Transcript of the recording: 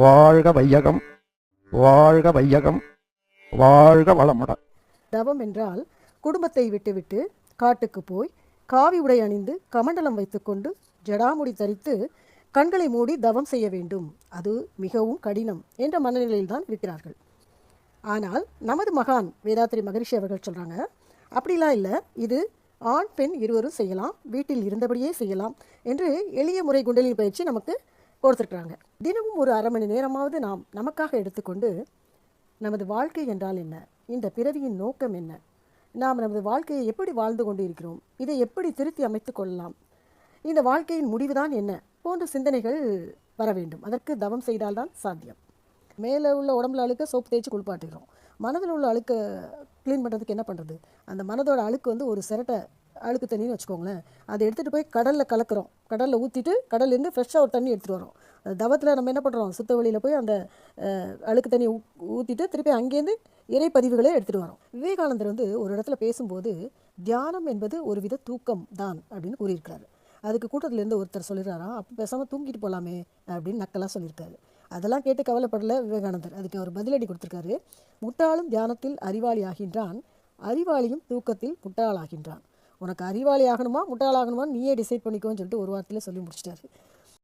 வாழ்க வையகம், வாழ்க வையகம், வாழ்க வளமுடன். தவம் என்றால் குடும்பத்தை விட்டுவிட்டு காட்டுக்கு போய் காவி உடை அணிந்து கமண்டலம் வைத்துக்கொண்டு ஜடாமுடி தரித்து கண்களை மூடி தவம் செய்ய வேண்டும், அது மிகவும் கடினம் என்ற மனநிலையில்தான் இருக்கிறார்கள். ஆனால் நமது மகான் வேதாத்திரி மகரிஷி அவர்கள் சொல்கிறாங்க, அப்படிலாம் இல்லை, இது ஆண் பெண் இருவரும் செய்யலாம், வீட்டில் இருந்தபடியே செய்யலாம் என்று எளிய முறை குண்டலினி பயிற்சி நமக்கு கொடுத்துருக்குறாங்க. தினமும் ஒரு அரை மணி நேரமாவது நாம் நமக்காக எடுத்துக்கொண்டு நமது வாழ்க்கை என்றால் என்ன, இந்த பிறவியின் நோக்கம் என்ன, நாம் நமது வாழ்க்கையை எப்படி வாழ்ந்து கொண்டு இருக்கிறோம், இதை எப்படி திருத்தி அமைத்து கொள்ளலாம், இந்த வாழ்க்கையின் முடிவுதான் என்ன போன்ற சிந்தனைகள் வர வேண்டும். அதற்கு தவம் செய்தால்தான் சாத்தியம். மேலே உள்ள உடம்புல அழுக்க சோப்பு தேய்ச்சி குளிப்பாட்டுகிறோம், மனதில் உள்ள அழுக்க க்ளீன் பண்ணுறதுக்கு என்ன பண்ணுறது? அந்த மனதோட அழுக்கு வந்து ஒரு சிரட்டை அழுக்கு தண்ணின்னு வச்சுக்கோங்களேன், அதை எடுத்துகிட்டு போய் கடலில் கலக்கிறோம், கடலில் ஊற்றிட்டு கடல்லேருந்து ஃப்ரெஷ்ஷாக ஒரு தண்ணி எடுத்துகிட்டு வரோம். தவத்தில் நம்ம என்ன பண்ணுறோம், சுத்த வழியில் போய் அந்த அழுக்கு தண்ணியை ஊற்றிட்டு திருப்பி அங்கேருந்து இறைப்பதிவுகளே எடுத்துகிட்டு வரோம். விவேகானந்தர் வந்து ஒரு இடத்துல பேசும்போது தியானம் என்பது ஒரு வித தூக்கம் தான் அப்படின்னு கூறியிருக்காரு. அதுக்கு கூட்டத்திலேருந்து ஒருத்தர் சொல்லிடுறாராம், அப்போ பேசாமல் தூங்கிட்டு போகலாமே அப்படின்னு நக்கலாக சொல்லியிருக்காரு. அதெல்லாம் கேட்டு கவலைப்படல விவேகானந்தர். அதுக்கு அவர் பதிலடி கொடுத்துருக்காரு, முட்டாளும் தியானத்தில் அறிவாளி ஆகின்றான், அறிவாளியும் தூக்கத்தில் முட்டாளாகின்றான். உனக்கு அறிவாளி ஆகணுமா முட்டாளாகணுமா நீயே டிசைட் பண்ணிக்கோன்னு சொல்லிட்டு ஒரு வாரத்தில் சொல்லி முடிச்சிட்டாரு.